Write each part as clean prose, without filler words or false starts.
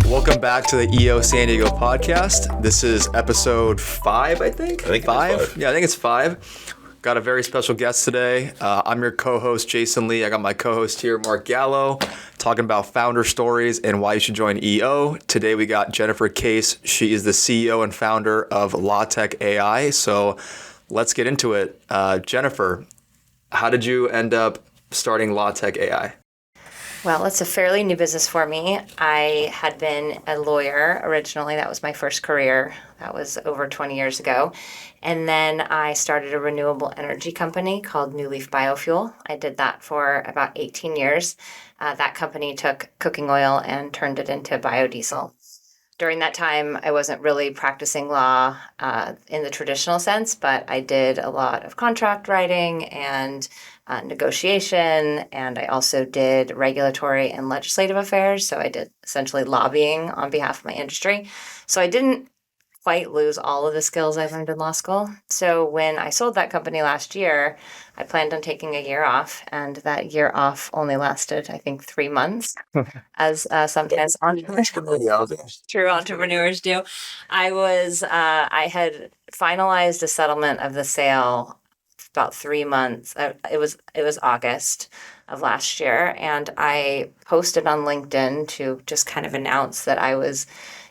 Welcome back to the EO San Diego podcast. This is episode 5, I think. I think five. It's 5. Yeah, I think it's 5. Got a very special guest today. I'm your co-host, Jason Lee. I got my co-host here, Mark Gallo, talking about founder stories and why you should join EO. Today we got Jennifer Case. She is the CEO and founder of LawTech AI. So let's get into it. Jennifer, how did you end up starting LawTech AI? Well, it's a fairly new business for me. I had been a lawyer originally. That was my first career. That was over 20 years ago. And then I started a renewable energy company called New Leaf Biofuel. I did that for about 18 years. That company took cooking oil and turned it into biodiesel. During that time, I wasn't really practicing law in the traditional sense, but I did a lot of contract writing and negotiation, and I also did regulatory and legislative affairs. So I did essentially lobbying on behalf of my industry. So I didn't quite lose all of the skills I learned in law school. So when I sold that company last year, I planned on taking a year off, and that year off only lasted, I think, 3 months, as sometimes true entrepreneurs do. I had finalized a settlement of the sale about 3 months. It was August of last year, and I posted on LinkedIn to just kind of announce that I was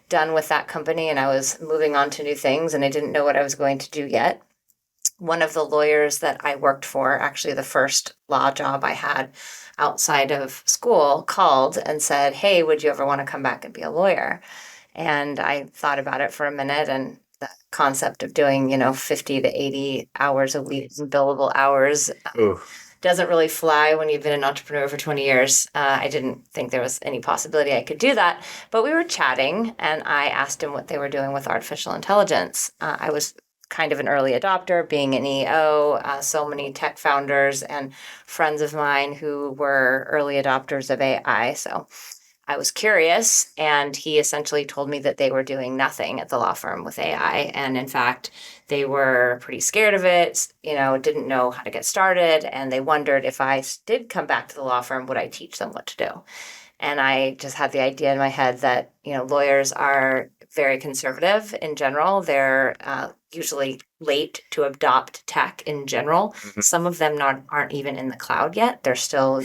done with that company and I was moving on to new things, and I didn't know what I was going to do yet. One of the lawyers that I worked for, actually the first law job I had outside of school, called and said, "Hey, would you ever want to come back and be a lawyer?" And I thought about it for a minute, and the concept of doing, 50 to 80 hours a week, billable hours, doesn't really fly when you've been an entrepreneur for 20 years. I didn't think there was any possibility I could do that. But we were chatting, and I asked him what they were doing with artificial intelligence. I was kind of an early adopter, being an EO, so many tech founders and friends of mine who were early adopters of AI. So I was curious, and he essentially told me that they were doing nothing at the law firm with AI. And in fact, they were pretty scared of it, didn't know how to get started. And they wondered if I did come back to the law firm, would I teach them what to do? And I just had the idea in my head that, lawyers are very conservative in general. They're usually late to adopt tech in general. Mm-hmm. Some of them aren't even in the cloud yet. They're still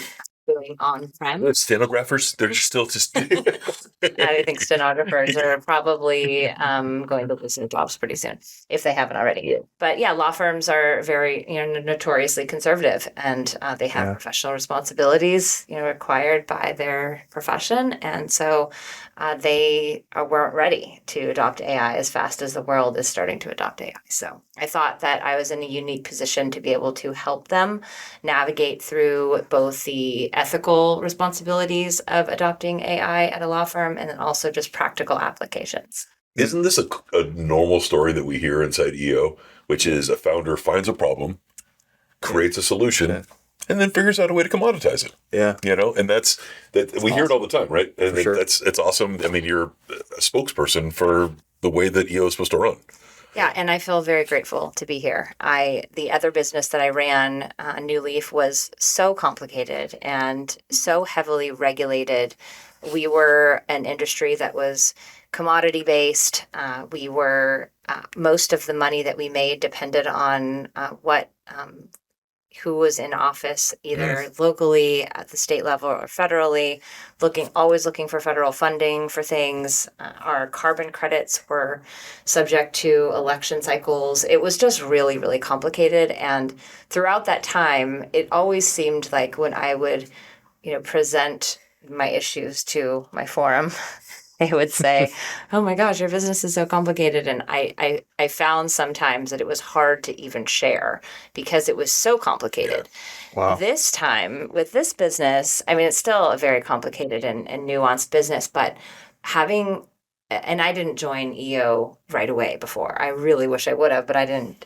doing on-prem. Stenographers, they're still just... I think stenographers are probably going to lose their jobs pretty soon, if they haven't already. Yeah. But yeah, law firms are very, notoriously conservative, and they have professional responsibilities, required by their profession. And so they weren't ready to adopt AI as fast as the world is starting to adopt AI. So I thought that I was in a unique position to be able to help them navigate through both the ethical responsibilities of adopting AI at a law firm and then also just practical applications. Isn't this a normal story that we hear inside EO, which is a founder finds a problem, creates a solution, and then figures out a way to commoditize it? Yeah. And that's we hear it all the time, right? And sure. It's awesome. I mean, you're a spokesperson for the way that EO is supposed to run. Yeah, and I feel very grateful to be here. The other business that I ran, New Leaf, was so complicated and so heavily regulated. We were an industry that was commodity-based. We were most of the money that we made depended on who was in office, either locally at the state level or federally, always looking for federal funding for things. Our carbon credits were subject to election cycles. It was just really, really complicated. And throughout that time, it always seemed like when I would, present my issues to my forum, they would say, "Oh my gosh, your business is so complicated." And I found sometimes that it was hard to even share because it was so complicated. Yeah. Wow. This time with this business, I mean, it's still a very complicated and nuanced business, but and I didn't join EO right away before. I really wish I would have, but I didn't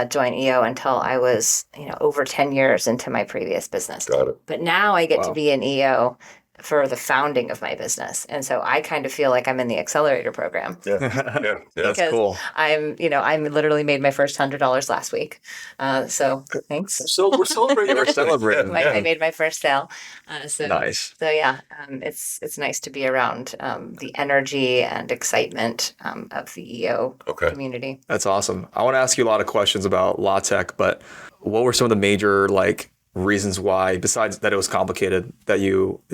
join EO until I was, over 10 years into my previous business. Got it. But now I get to be an EO for the founding of my business. And so I kind of feel like I'm in the accelerator program. Yeah. Yeah. That's Because cool. I'm literally made my first $100 last week. So thanks. So we're celebrating. We're celebrating. I made my first sale. Nice. So yeah, it's nice to be around the energy and excitement of the EO community. That's awesome. I want to ask you a lot of questions about LaTeX, but what were some of the major reasons why, besides that it was complicated, that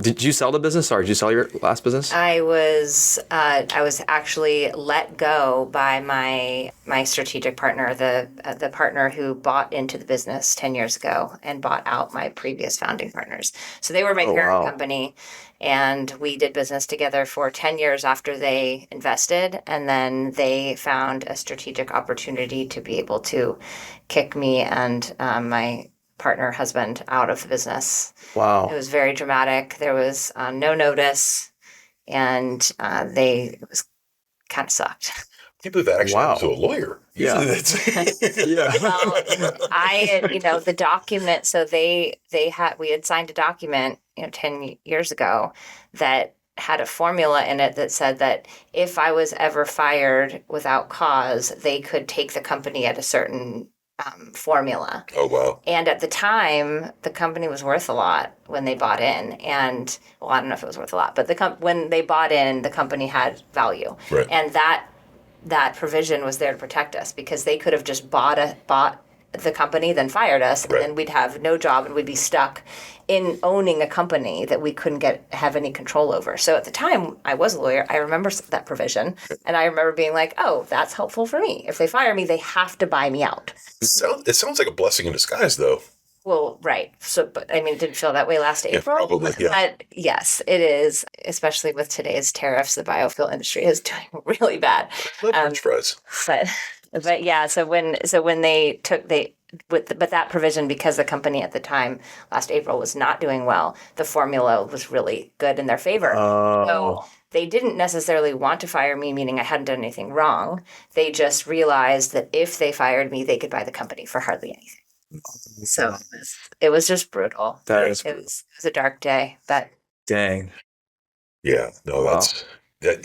did you sell the business, or did you sell your last business? I was actually let go by my strategic partner, the partner who bought into the business 10 years ago and bought out my previous founding partners. So they were my parent company, and we did business together for 10 years after they invested, and then they found a strategic opportunity to be able to kick me and my partner husband out of the business. Wow. It was very dramatic. There was no notice, and it was kind of sucked. I can't believe that actually happened to a lawyer. Yeah. Yeah. Well, the document. So we had signed a document, 10 years ago that had a formula in it that said that if I was ever fired without cause, they could take the company at a certain formula. Oh, wow. And at the time, the company was worth a lot when they bought in. And, well, I don't know if it was worth a lot, but when they bought in, the company had value. Right. And that provision was there to protect us, because they could have just bought the company, then fired us, and then we'd have no job and we'd be stuck in owning a company that we couldn't have any control over. So at the time, I was a lawyer. I remember that provision, and I remember being like, "Oh, that's helpful for me. If they fire me, they have to buy me out." It sounds like a blessing in disguise, though. Well, right. So, but I mean, it didn't feel that way last April. Probably, yeah. But yes, it is. Especially with today's tariffs, the biofuel industry is doing really bad. I love French fries. But yeah. So when but that provision, because the company at the time last April was not doing well, the formula was really good in their favor. Oh. So they didn't necessarily want to fire me, meaning I hadn't done anything wrong. They just realized that if they fired me, they could buy the company for hardly anything. So it was just brutal. It was a dark day, but dang. Yeah, no, that's that.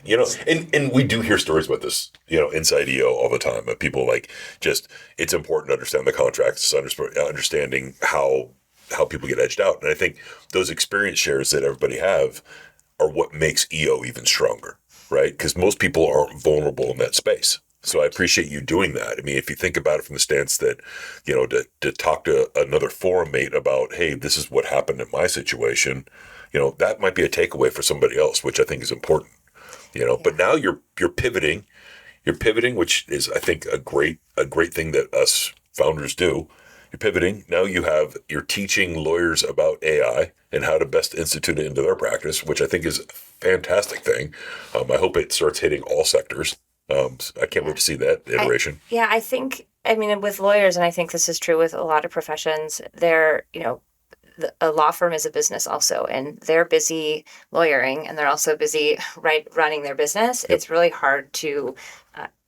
Yeah, and we do hear stories about this, inside EO all the time. Of people it's important to understand the contracts, understanding how people get edged out, and I think those experience shares that everybody have are what makes EO even stronger, right? Because most people aren't vulnerable in that space. So I appreciate you doing that. I mean, if you think about it from the stance that, to talk to another forum mate about, hey, this is what happened in my situation, that might be a takeaway for somebody else, which I think is important. But now you're pivoting, which is, I think, a great thing that us founders do. You're pivoting. Now you're teaching lawyers about AI and how to best institute it into their practice, which I think is a fantastic thing. I hope it starts hitting all sectors. I can't wait to see that iteration. I think, with lawyers, and I think this is true with a lot of professions, a law firm is a business also, and they're busy lawyering, and they're also busy running their business. Yep. It's really hard to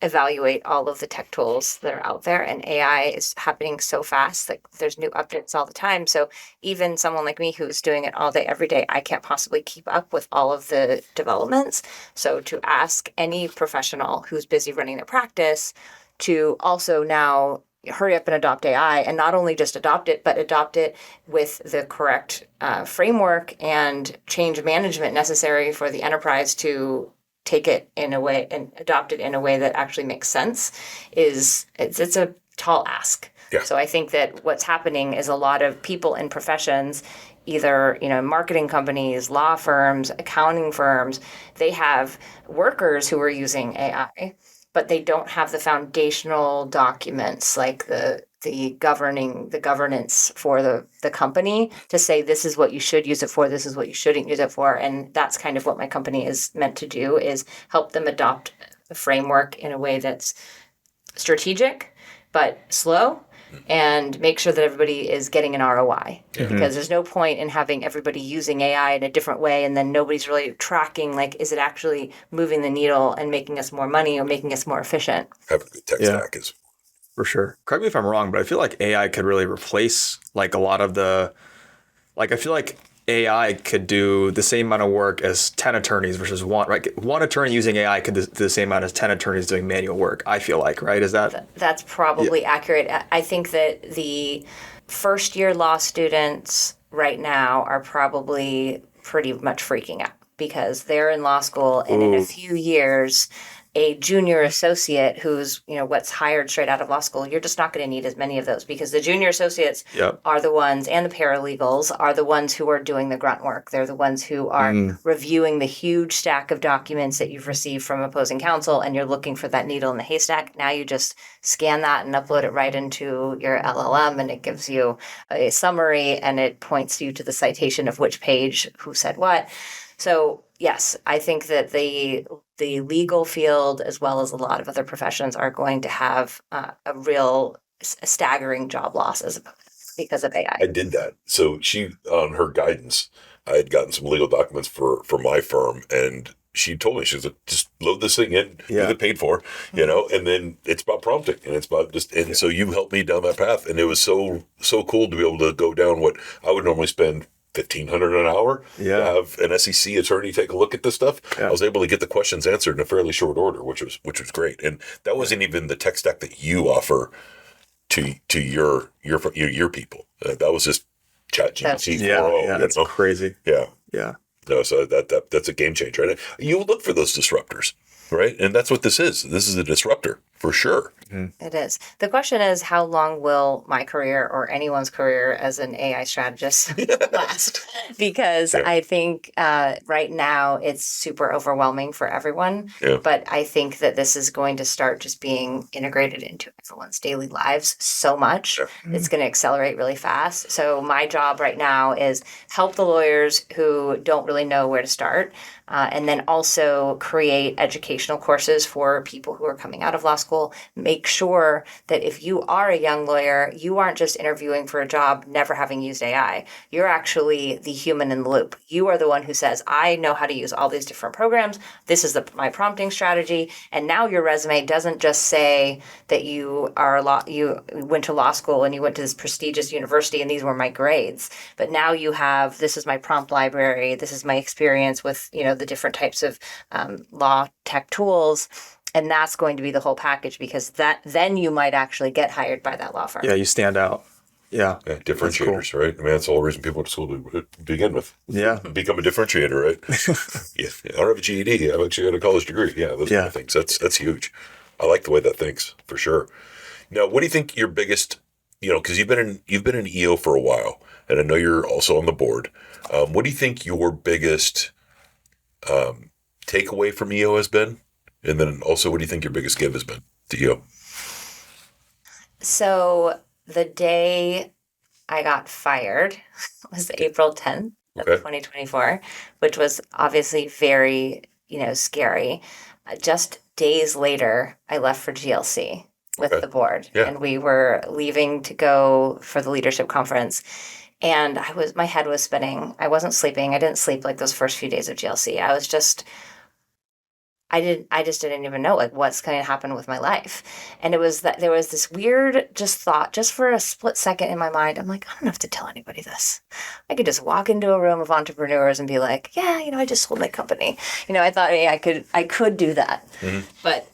evaluate all of the tech tools that are out there, and AI is happening so fast. Like, there's new updates all the time. So even someone like me who's doing it all day, every day, I can't possibly keep up with all of the developments. So to ask any professional who's busy running their practice to also now hurry up and adopt AI, and not only just adopt it, but adopt it with the correct framework and change management necessary for the enterprise to take it in a way and adopt it in a way that actually makes sense, it's a tall ask. Yeah. So I think that what's happening is a lot of people in professions, either marketing companies, law firms, accounting firms, they have workers who are using AI, but they don't have the foundational documents like the governance for the company to say, this is what you should use it for, this is what you shouldn't use it for. And that's kind of what my company is meant to do, is help them adopt the framework in a way that's strategic but slow, and make sure that everybody is getting an ROI. Mm-hmm. Because there's no point in having everybody using AI in a different way and then nobody's really tracking, is it actually moving the needle and making us more money or making us more efficient? Having a good tech stack is... For sure. Correct me if I'm wrong, but I feel like AI could really replace a lot of the... I feel like AI could do the same amount of work as 10 attorneys versus one, right? One attorney using AI could do the same amount as 10 attorneys doing manual work, I feel like, right? Is that? That's probably accurate. I think that the first year law students right now are probably pretty much freaking out because they're in law school, and in a few years, a junior associate who's, what's hired straight out of law school, you're just not going to need as many of those because the junior associates are the ones, and the paralegals are the ones who are doing the grunt work. They're the ones who are reviewing the huge stack of documents that you've received from opposing counsel, and you're looking for that needle in the haystack. Now you just scan that and upload it right into your LLM, and it gives you a summary, and it points you to the citation of which page, who said what. So yes, I think that the legal field, as well as a lot of other professions, are going to have a staggering job losses because of AI. I did that. So she, on her guidance, I had gotten some legal documents for my firm, and she told me, she was like, just load this thing in, you get paid for, and then it's about prompting, and it's about so you helped me down that path, and it was so cool to be able to go down what I would normally spend $1,500 an hour to have an SEC attorney take a look at this stuff. I was able to get the questions answered in a fairly short order, which was great. And that wasn't even the tech stack that you offer to your people. That was just ChatGPT 4.0. That's crazy. Yeah. No, so that's a game changer. Right? You look for those disruptors, right? And that's what this is. This is a disruptor for sure. It is. The question is, how long will my career or anyone's career as an AI strategist last? Because I think right now it's super overwhelming for everyone. But I think that this is going to start just being integrated into everyone's daily lives so much. It's going to accelerate really fast. So my job right now is help the lawyers who don't really know where to start. And then also create educational courses for people who are coming out of law school. Make sure that if you are a young lawyer, you aren't just interviewing for a job never having used AI. You're actually the human in the loop. You are the one who says, I know how to use all these different programs. This is my prompting strategy. And now your resume doesn't just say that you went to law school and you went to this prestigious university and these were my grades. But now you have, this is my prompt library. This is my experience with, the different types of law tech tools. And that's going to be the whole package, because then you might actually get hired by that law firm. Yeah, you stand out. Yeah. Differentiators, right? I mean, that's the whole reason people went to school to begin with. Yeah. Become a differentiator, right? I don't have a GED. I've actually got a college degree. Yeah, those kind of things. That's huge. I like the way that thinks, for sure. Now, what do you think your biggest, because you've been an EO for a while, and I know you're also on the board. What do you think your biggest takeaway from EO has been? And then also, what do you think your biggest give has been to EO? So the day I got fired was April 10th of 2024, which was obviously very, scary. Just days later, I left for GLC with the board, and we were leaving to go for the leadership conference. And my head was spinning. I wasn't sleeping. I didn't sleep like those first few days of GLC. I just didn't even know what's going to happen with my life. And it was that there was this weird thought, just for a split second in my mind. I'm like, I don't have to tell anybody this. I could just walk into a room of entrepreneurs and be like, I just sold my company. I thought I could do that. But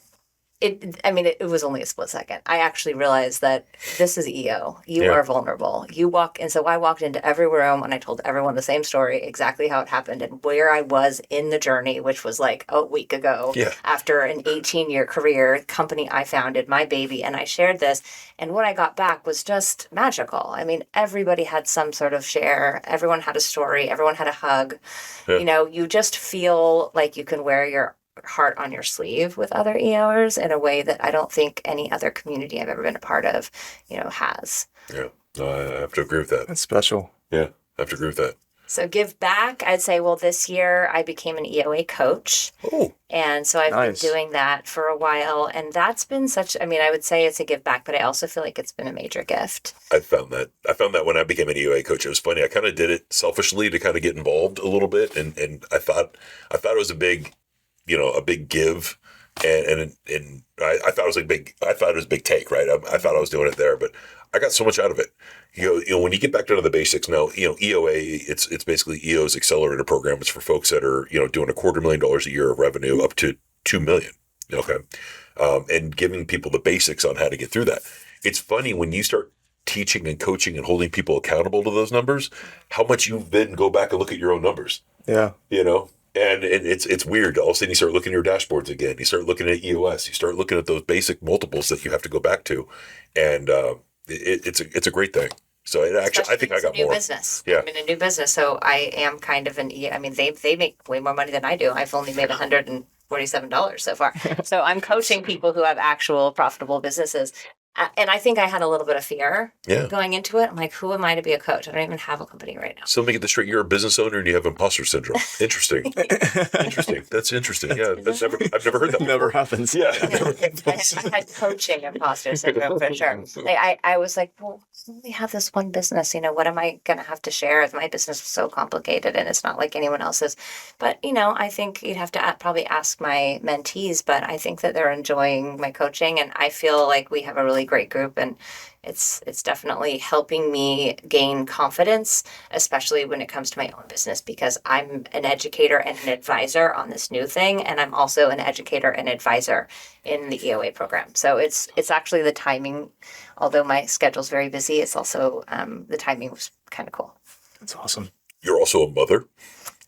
it was only a split second. I actually realized that this is EO. You are vulnerable. And so I walked into every room and I told everyone the same story, exactly how it happened and where I was in the journey, which was like a week ago after an 18-year career, company I founded, my baby, and I shared this. And what I got back was just magical. I mean, everybody had some sort of share. Everyone had a story. Everyone had a hug. You just feel like you can wear your heart on your sleeve with other EOers in a way that I don't think any other community I've ever been a part of, has. Yeah, I have to agree with that. That's special. Yeah, I have to agree with that. So give back, I'd say, this year I became an EOA coach. Oh. And so I've been doing that for a while. And that's been I would say it's a give back, but I also feel like it's been a major gift. I found that when I became an EOA coach, it was funny. I kind of did it selfishly to kind of get involved a little bit. And I thought it was a big give and I thought it was I thought it was a big take, right? I thought I was doing it there, but I got so much out of it. When you get back down to the basics now, EOA, it's basically EO's accelerator program. It's for folks that are, doing $250,000 a year of revenue up to 2 million. Okay. And giving people the basics on how to get through that. It's funny when you start teaching and coaching and holding people accountable to those numbers, how much you then go back and look at your own numbers. Yeah. And it's weird. All of a sudden you start looking at your dashboards again. You start looking at EOS. You start looking at those basic multiples that you have to go back to. And it's a great thing. So I think I got new more. Business. Yeah. I'm in a new business, so I am kind of they make way more money than I do. I've only made $147 so far. So I'm coaching people who have actual profitable businesses. And I think I had a little bit of fear going into it. I'm like, who am I to be a coach? I don't even have a company right now. So let me get this straight. You're a business owner and you have imposter syndrome. Interesting. Interesting. That's interesting. Yeah. I've never heard that. Never happens. Yeah. I had coaching imposter syndrome for sure. I was like, well, I only have this one business. What am I going to have to share? My business is so complicated and it's not like anyone else's. But, I think you'd have to probably ask my mentees, but I think that they're enjoying my coaching. And I feel like we have a really great group, and it's definitely helping me gain confidence, especially when it comes to my own business, because I'm an educator and an advisor on this new thing, and I'm also an educator and advisor in the EOA program. So it's actually the timing, although my schedule's very busy, it's also the timing was kind of cool. That's awesome. You're also a mother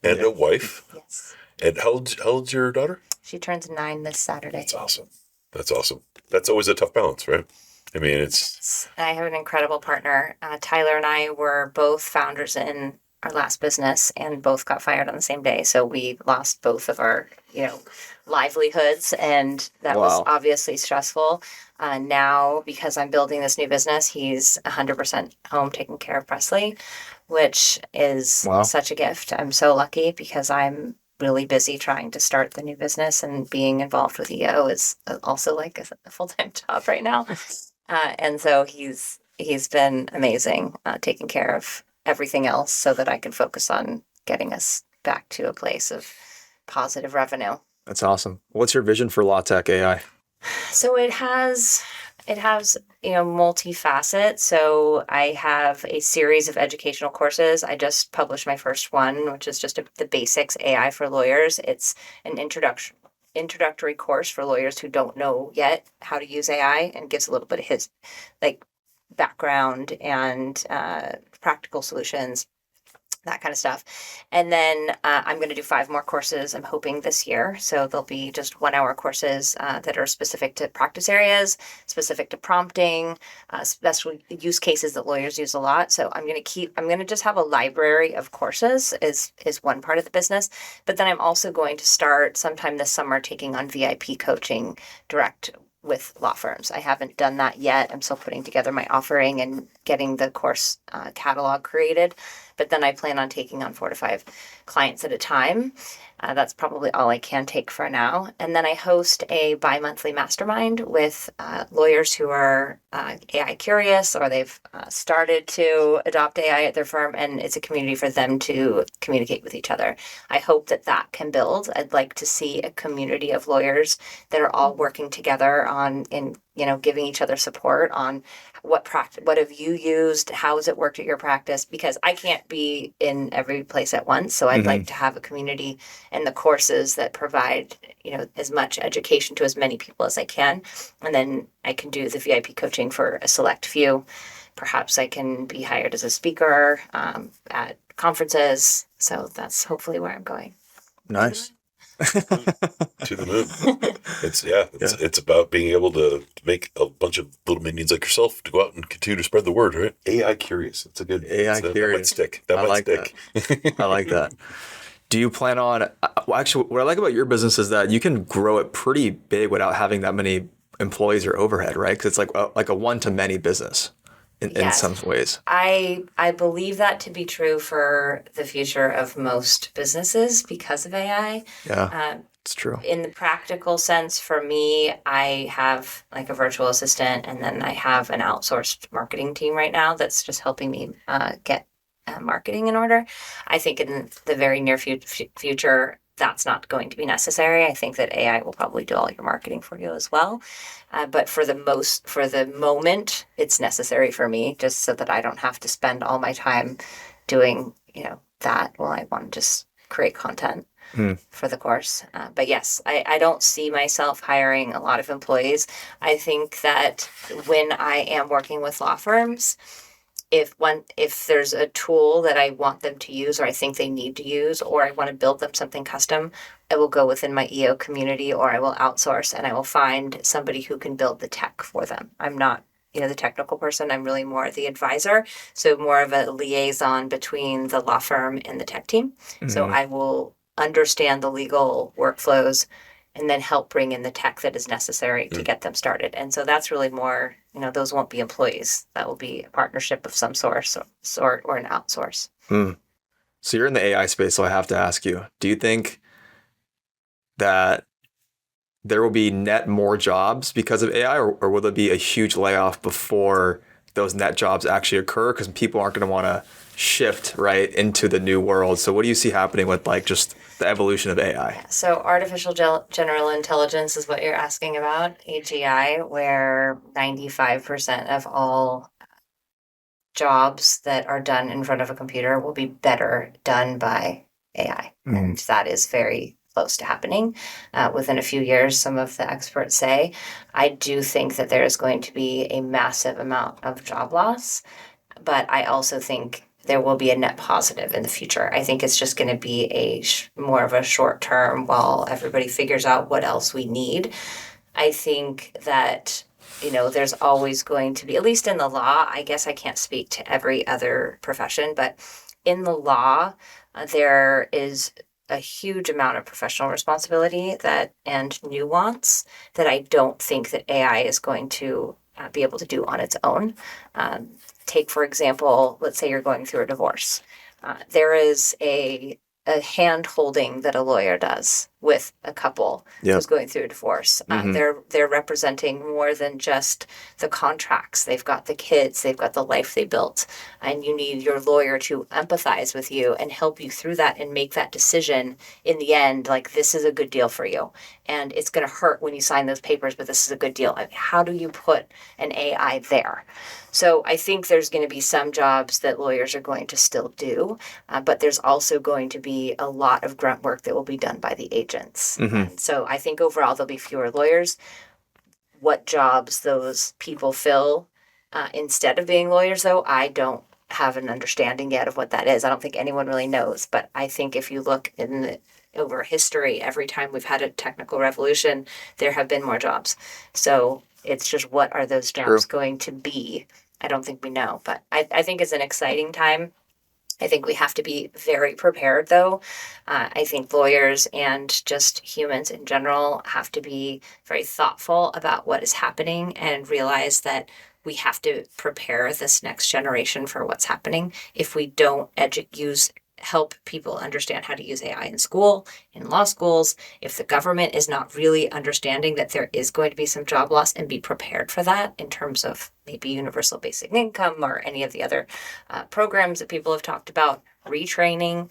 and a wife. Yes. And how old's your daughter? She turns 9 this Saturday. That's awesome. That's awesome. That's always a tough balance, right? I mean, I have an incredible partner. Tyler and I were both founders in our last business and both got fired on the same day. So we lost both of our, livelihoods, and that was obviously stressful. Now, because I'm building this new business, he's 100% home taking care of Presley, which is such a gift. I'm so lucky because I'm really busy trying to start the new business, and being involved with EO is also like a full-time job right now. And so he's been amazing, taking care of everything else so that I can focus on getting us back to a place of positive revenue. That's awesome. What's your vision for LawTech AI? So it has multi-facet. So I have a series of educational courses. I just published my first one, which is just the basics AI for lawyers. It's an introductory course for lawyers who don't know yet how to use AI, and gives a little bit of his background and practical solutions, that kind of stuff. And then I'm going to do 5 more courses, I'm hoping, this year. So there'll be just 1-hour courses that are specific to practice areas, specific to prompting, special use cases that lawyers use a lot. So I'm going to just have a library of courses is one part of the business. But then I'm also going to start sometime this summer taking on VIP coaching direct with law firms. I haven't done that yet. I'm still putting together my offering and getting the course catalog created. But then I plan on taking on 4 to 5 clients at a time. That's probably all I can take for now. And then I host a bi-monthly mastermind with lawyers who are AI curious, or they've started to adopt AI at their firm, and it's a community for them to communicate with each other. I hope that can build. I'd like to see a community of lawyers that are all working together on giving each other support on what have you used, how has it worked at your practice, because I can't be in every place at once. So I'd like to have a community and the courses that provide as much education to as many people as I can, and then I can do the VIP coaching for a select few. Perhaps I can be hired as a speaker at conferences. So that's hopefully where I'm going. Nice. To the moon. It's about being able to make a bunch of little minions like yourself to go out and continue to spread the word, right? AI curious. It's a good AI curious. That might stick. That might stick. I like that. Do you plan on? Actually, what I like about your business is that you can grow it pretty big without having that many employees or overhead, right? Because it's like a one-to-many business. In some ways. I believe that to be true for the future of most businesses because of AI. Yeah, it's true. In the practical sense, for me, I have like a virtual assistant, and then I have an outsourced marketing team right now that's just helping me get marketing in order. I think in the very near future, that's not going to be necessary. I think that AI will probably do all your marketing for you as well. But for the moment, it's necessary for me just so that I don't have to spend all my time doing, that while I want to just create content for the course. But yes, I don't see myself hiring a lot of employees. I think that when I am working with law firms, if there's a tool that I want them to use or I think they need to use or I want to build them something custom, I will go within my EO community or I will outsource and I will find somebody who can build the tech for them. I'm not, the technical person. I'm really more the advisor. So more of a liaison between the law firm and the tech team. So I will understand the legal workflows and then help bring in the tech that is necessary to get them started. And so that's really more, those won't be employees. That will be a partnership of some sort or an outsource. So you're in the AI space, so I have to ask you, do you think that there will be net more jobs because of AI, or will there be a huge layoff before those net jobs actually occur? Because people aren't going to want to shift right into the new world. So what do you see happening with just the evolution of AI? So artificial general intelligence is what you're asking about, AGI, where 95% of all jobs that are done in front of a computer will be better done by AI. And that is very close to happening within a few years, some of the experts say. I do think that there is going to be a massive amount of job loss, but I also think there will be a net positive in the future. I think it's just going to be more of a short term while everybody figures out what else we need. I think that, there's always going to be, at least in the law, I guess I can't speak to every other profession, but in the law, there is a huge amount of professional responsibility and nuance that I don't think that AI is going to be able to do on its own. Take, for example, let's say you're going through a divorce. There is a hand-holding that a lawyer does with a couple who's going through a divorce. They're representing more than just the contracts. They've got the kids, they've got the life they built, and you need your lawyer to empathize with you and help you through that and make that decision in the end, this is a good deal for you. And it's going to hurt when you sign those papers, but this is a good deal. How do you put an AI there? So I think there's going to be some jobs that lawyers are going to still do, but there's also going to be a lot of grunt work that will be done by the agents. And so I think overall there'll be fewer lawyers. What jobs those people fill instead of being lawyers, though, I don't have an understanding yet of what that is. I don't think anyone really knows, but I think if you look over history, every time we've had a technical revolution, there have been more jobs. So it's just, what are those jobs going to be? I don't think we know, but I think it's an exciting time. I think we have to be very prepared, though. I think lawyers and just humans in general have to be very thoughtful about what is happening and realize that we have to prepare this next generation for what's happening. If we don't help people understand how to use AI in school, in law schools, if the government is not really understanding that there is going to be some job loss and be prepared for that in terms of maybe universal basic income or any of the other programs that people have talked about, retraining,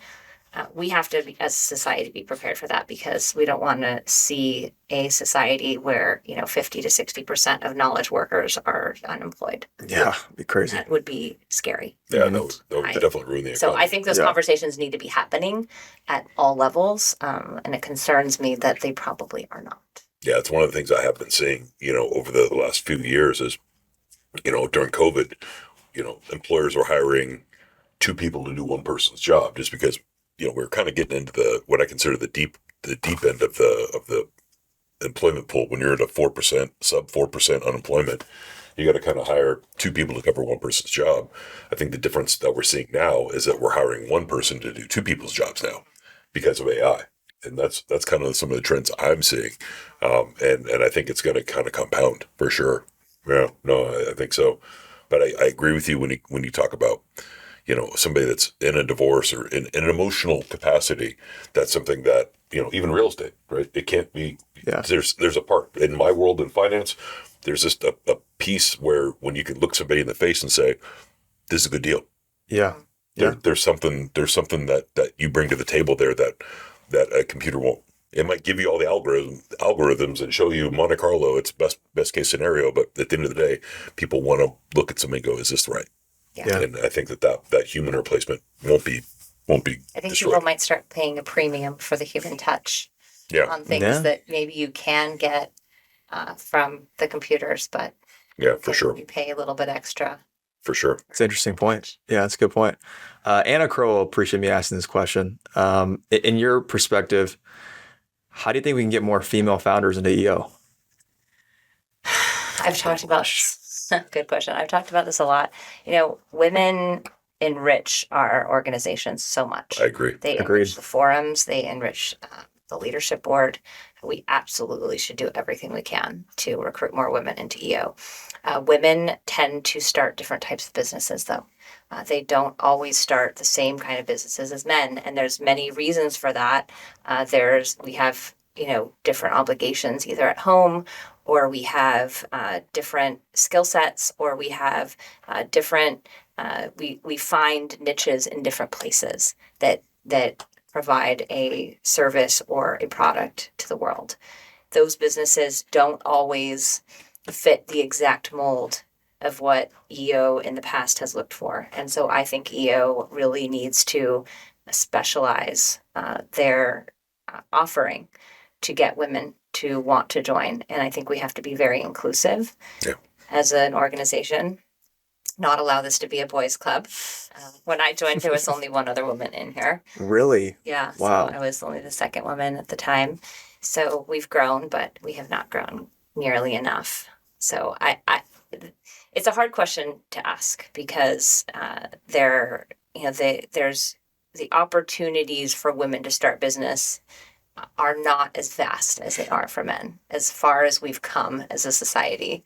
we have to, as a society, be prepared for that, because we don't want to see a society where 50 to 60% of knowledge workers are unemployed. Yeah, it'd be crazy. That would be scary. Yeah, that would definitely ruin the economy. So I think those conversations need to be happening at all levels, and it concerns me that they probably are not. Yeah, it's one of the things I have been seeing, over the last few years is, during COVID, employers were hiring 2 people to do one person's job just because, we're kind of getting into what I consider the deep end of the employment pool. When you're at a 4%, sub 4% unemployment, you got to kind of hire 2 people to cover one person's job. I think the difference that we're seeing now is that we're hiring 1 person to do 2 people's jobs now because of AI. And that's kind of some of the trends I'm seeing. And I think it's going to kind of compound for sure. Yeah, no, I think so. But I agree with you when you talk about, somebody that's in a divorce or in an emotional capacity. That's something that, even real estate, right? It can't be, there's a part in my world in finance, there's just a piece where when you can look somebody in the face and say, this is a good deal. Yeah. There's something that you bring to the table there that that a computer won't. It might give you all the algorithms and show you Monte Carlo, it's best case scenario, but at the end of the day, people want to look at something and go, is this right? Yeah. And I think that human replacement won't be I think destroyed. people might start paying a premium for the human touch on things that maybe you can get from the computers, but for sure. you pay a little bit extra. For sure. It's an interesting point. Yeah, that's a good point. Anna Crow will appreciate me asking this question. In your perspective, how do you think we can get more female founders into EO? I've talked about this. Good question. I've talked about this a lot. Women enrich our organizations so much. I agree. They enrich the forums. They enrich the leadership board. We absolutely should do everything we can to recruit more women into EO. Women tend to start different types of businesses, though. They don't always start the same kind of businesses as men, and there's many reasons for that. We have different obligations either at home, or we have different skill sets, or we have different. We find niches in different places that provide a service or a product to the world. Those businesses don't always fit the exact mold of what EO in the past has looked for. And so I think EO really needs to specialize their offering to get women to want to join. And I think we have to be very inclusive as an organization, not allow this to be a boys' club. When I joined, there was only one other woman in here. Really? Yeah. Wow. So I was only the second woman at the time. So we've grown, but we have not grown nearly enough. So it's a hard question to ask because there's the opportunities for women to start business are not as vast as they are for men. As far as we've come as a society,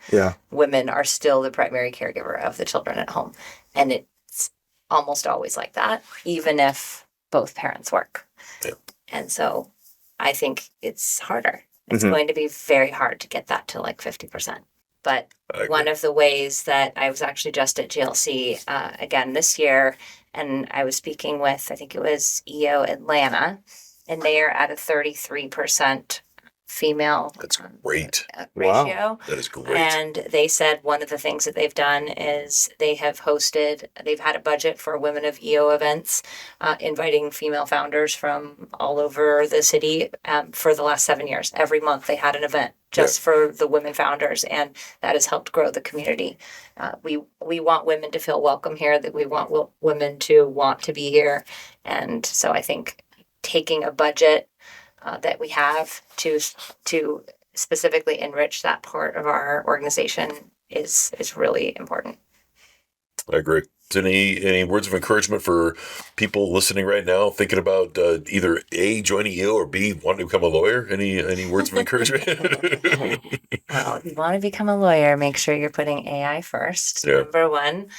women are still the primary caregiver of the children at home. And it's almost always like that, even if both parents work. Yeah. And so I think it's harder. It's going to be very hard to get that to like 50%. But one of the ways that I was actually just at GLC again this year, and I was speaking with, I think it was EO Atlanta, and they are at a 33% female That's great. Ratio. Wow. That is great. And they said one of the things that they've done is they've had a budget for Women of EO events, inviting female founders from all over the city for the last 7 years. Every month they had an event just for the women founders, and that has helped grow the community. We want women to feel welcome here, that we want women to want to be here. And so I think taking a budget that we have to specifically enrich that part of our organization is really important. I agree. Any words of encouragement for people listening right now, thinking about either A, joining EO, or B, wanting to become a lawyer? Any words of encouragement? Well, if you want to become a lawyer, make sure you're putting AI first. Yeah. Number one.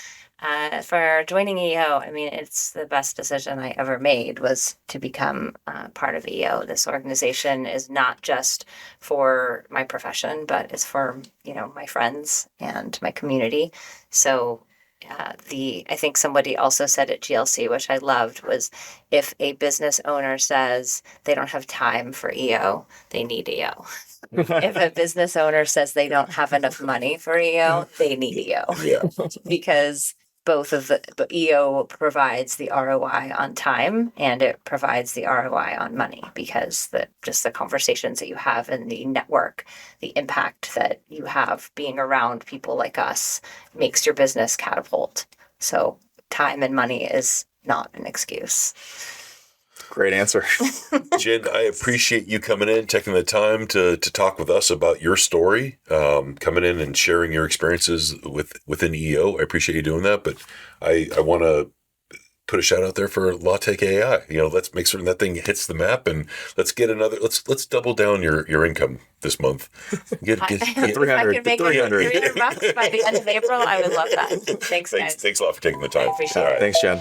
For joining EO, I mean, it's the best decision I ever made was to become part of EO. This organization is not just for my profession, but it's for, my friends and my community. So I think somebody also said at GLC, which I loved, was if a business owner says they don't have time for EO, they need EO. If a business owner says they don't have enough money for EO, they need EO. Yeah. Because but EO provides the ROI on time and it provides the ROI on money, because the conversations that you have in the network, the impact that you have being around people like us makes your business catapult. So time and money is not an excuse. Great answer. Jen, I appreciate you coming in, taking the time to talk with us about your story, coming in and sharing your experiences within EO. I appreciate you doing that, but I want to put a shout out there for LawTech AI. Let's make certain that thing hits the map, and let's double down your income this month. Get 300. If I could make 300. $300 by the end of April, I would love that. Thanks, guys. Thanks a lot for taking the time. I appreciate it. Thanks, Jen.